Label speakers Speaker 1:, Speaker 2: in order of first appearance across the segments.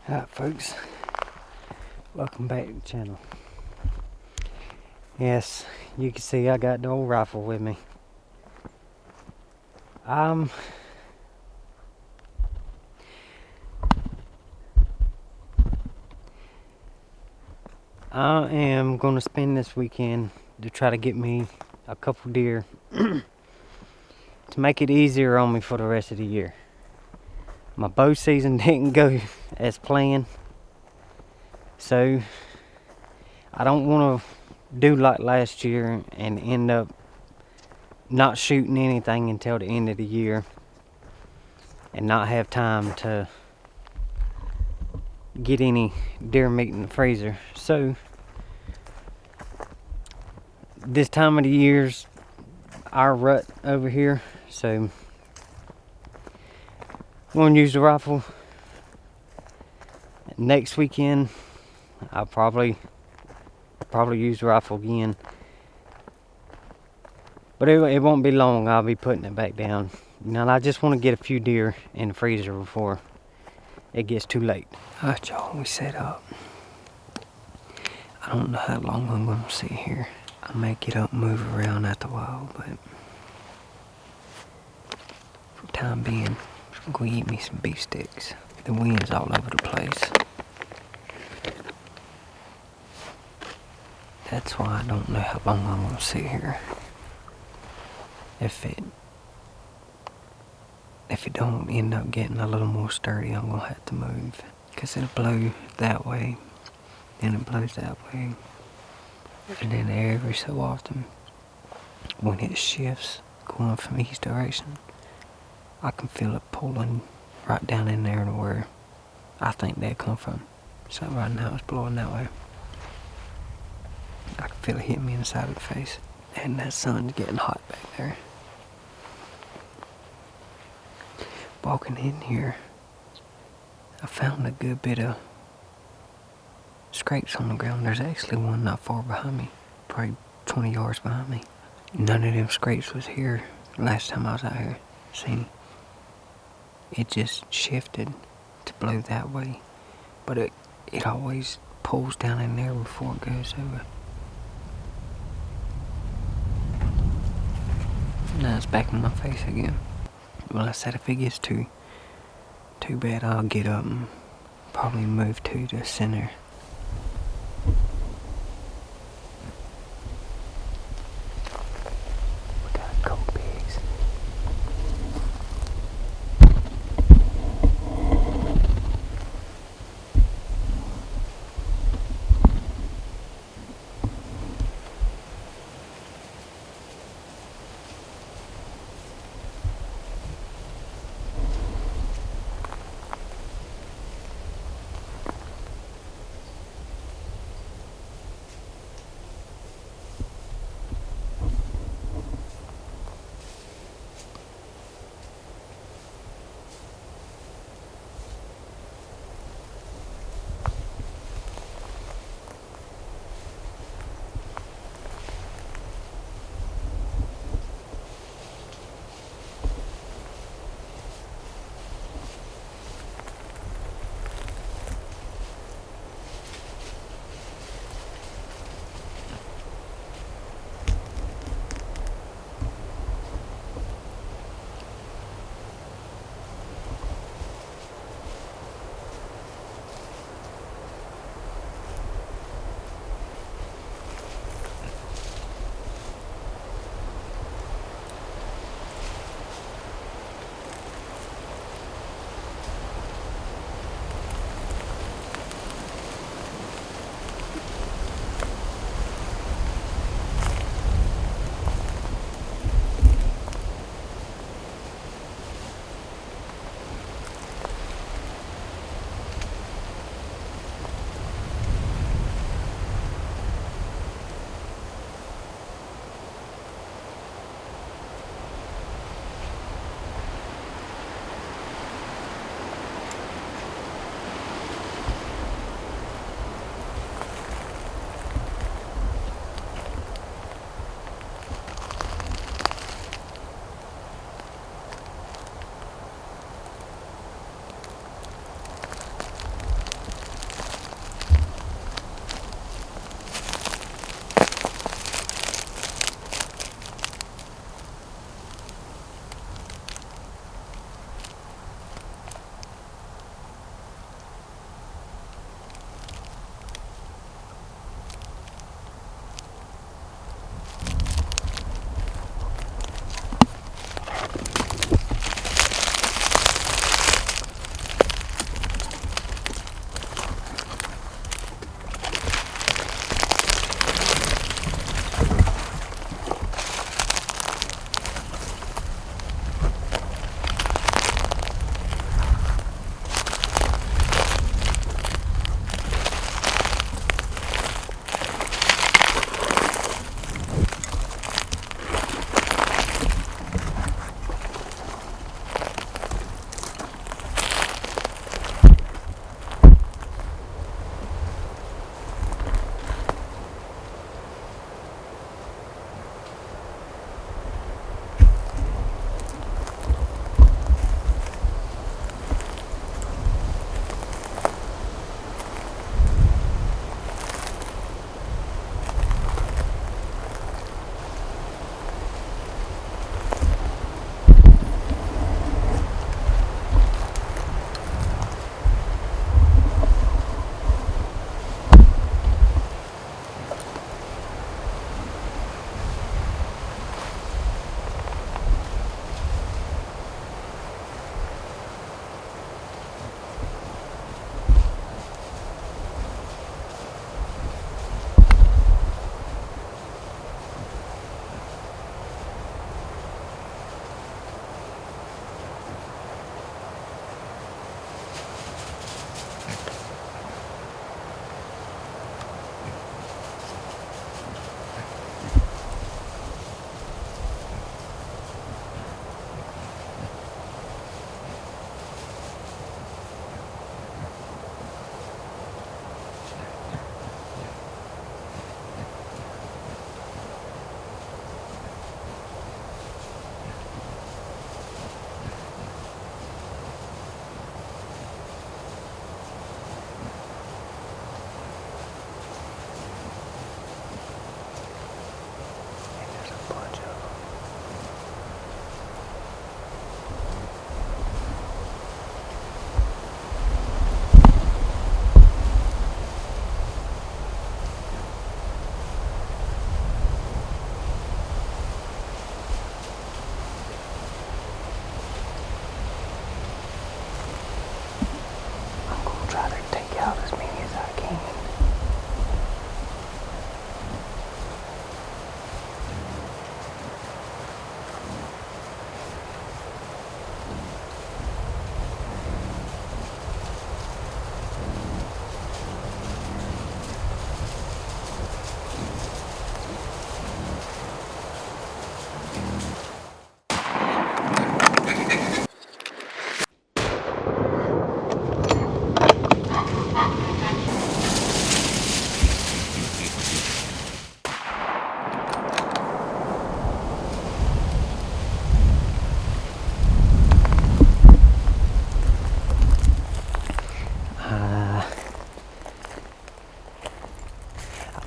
Speaker 1: Alright folks, welcome back to the channel. Yes, you can see I got the old rifle with me. I am going to spend this weekend to try to get me a couple deer to make it easier on me for the rest of the year. My bow season didn't go as planned, so I don't want to do like last year and end up not shooting anything until the end of the year and not have time to get any deer meat in the freezer. So this time of the year's our rut over here, so I'm going to use the rifle. Next weekend I'll probably use the rifle again, but it won't be long. I'll be putting it back down. Now I just want to get a few deer in the freezer before it gets too late. Alright y'all, we set up. I don't know how long I'm going to sit here. I may get up and move around after a while, but for the time being, I'm going to eat me some beef sticks. The wind's all over the place. That's why I don't know how long I'm going to sit here. If it don't end up getting a little more sturdy, I'm going to have to move. Because it'll blow that way, then it blows that way. And then every so often, when it shifts, going from east direction, I can feel it pulling right down in there to where I think they come from. So right now it's blowing that way. I can feel it hit me in the side of the face. And that sun's getting hot back there. Walking in here, I found a good bit of scrapes on the ground. There's actually one not far behind me, probably 20 yards behind me. None of them scrapes was here last time I was out here. See, it just shifted to blow that way, but it always pulls down in there before it goes over. Now it's back in my face again. Well, I said if it gets too bad, I'll get up and probably move to the center. We got cold pigs.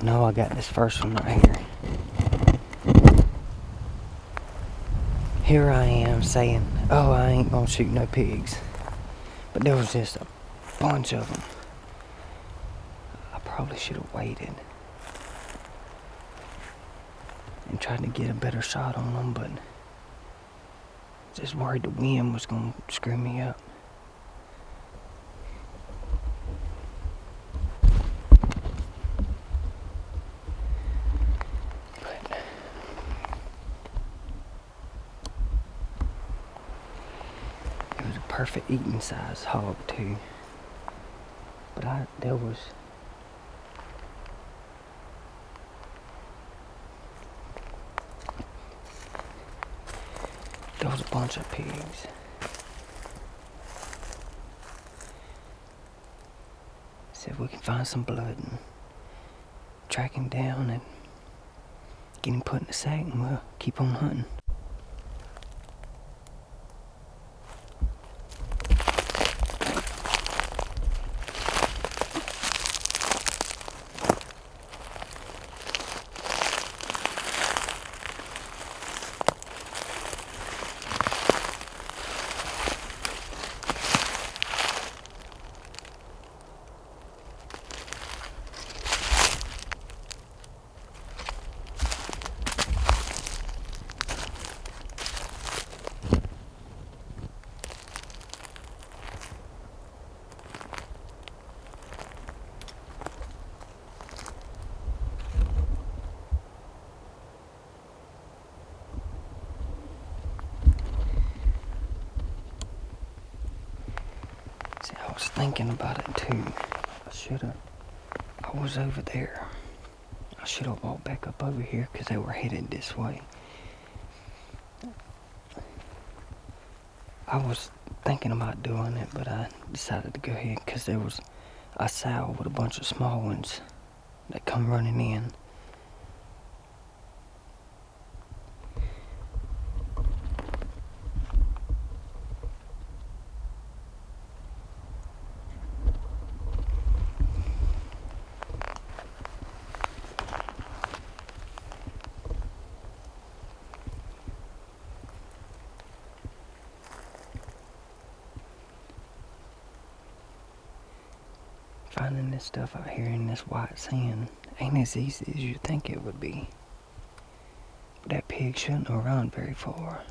Speaker 1: No, I got this first one right here. Here I am saying, oh, I ain't gonna shoot no pigs. But there was just a bunch of them. I probably should have waited and tried to get a better shot on them, but just worried the wind was gonna screw me up. It was a perfect eating size hog too. But there was a bunch of pigs. See if we can find some blood and track him down and get him put in the sack, and we'll keep on hunting. See, I was thinking about it too. I was over there. I should have walked back up over here because they were headed this way. I was thinking about doing it, but I decided to go ahead because there was a sow with a bunch of small ones that come running in. Finding this stuff out here in this white sand ain't as easy as you think it would be. But that pig shouldn't have run very far.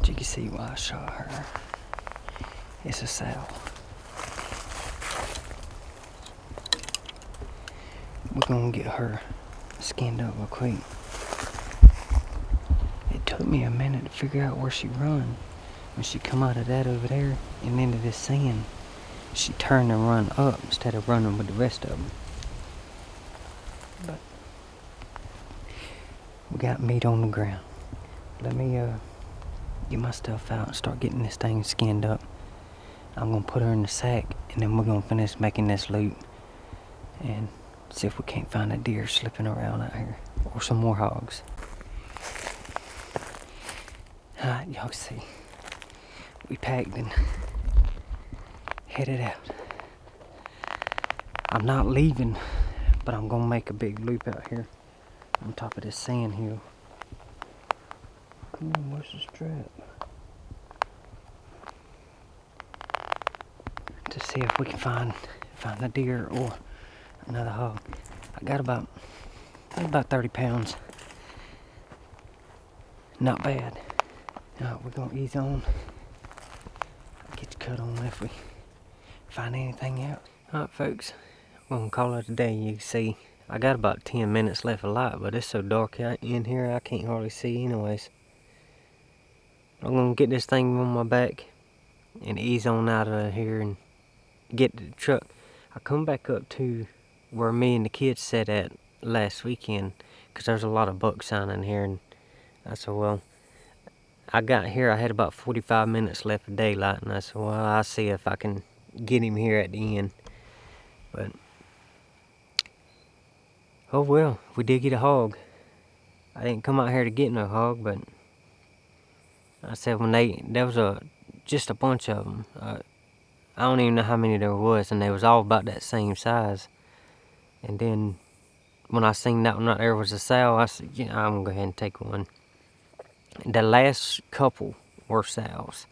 Speaker 1: You can see why I shot her. It's a sow. We're gonna get her skinned up real quick. It took me a minute to figure out where she run. When she come out of that over there and into this sand, she turned and run up instead of running with the rest of them. But we got meat on the ground. Let me get my stuff out and start getting this thing skinned up. I'm gonna put her in the sack, and then we're gonna finish making this loop and see if we can't find a deer slipping around out here or some more hogs. Alright, y'all see, we packed and headed out. I'm not leaving, but I'm gonna make a big loop out here on top of this sand hill. Come on, where's the strap? To see if we can find a deer or another hog. I got about 30 pounds. Not bad. Alright, we're gonna ease on. Get the cut on if we find anything else. Alright folks, we're gonna call it a day. You can see I got about 10 minutes left of light, but it's so dark out in here I can't hardly see anyways. I'm gonna get this thing on my back and ease on out of here and get to the truck. I come back up to where me and the kids sat at last weekend because there's a lot of buck sign in here, and I said, well, I got here, I had about 45 minutes left of daylight, and I said, well, I'll see if I can get him here at the end. But, oh well, we did get a hog. I didn't come out here to get no hog, but I said when there was just a bunch of them. I don't even know how many there was, and they was all about that same size. And then when I seen that one right there was a sow, I said, yeah, I'm gonna go ahead and take one. The last couple were sows.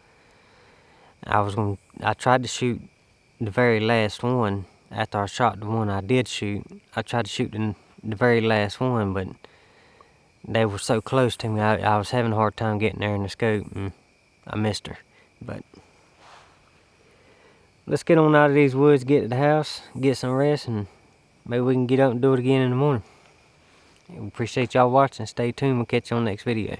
Speaker 1: I tried to shoot the very last one. After I shot the one I did shoot, I tried to shoot the very last one, but they were so close to me, I was having a hard time getting there in the scope, and I missed her. But let's get on out of these woods, get to the house, get some rest, and maybe we can get up and do it again in the morning. We appreciate y'all watching. Stay tuned. We'll catch you on the next video.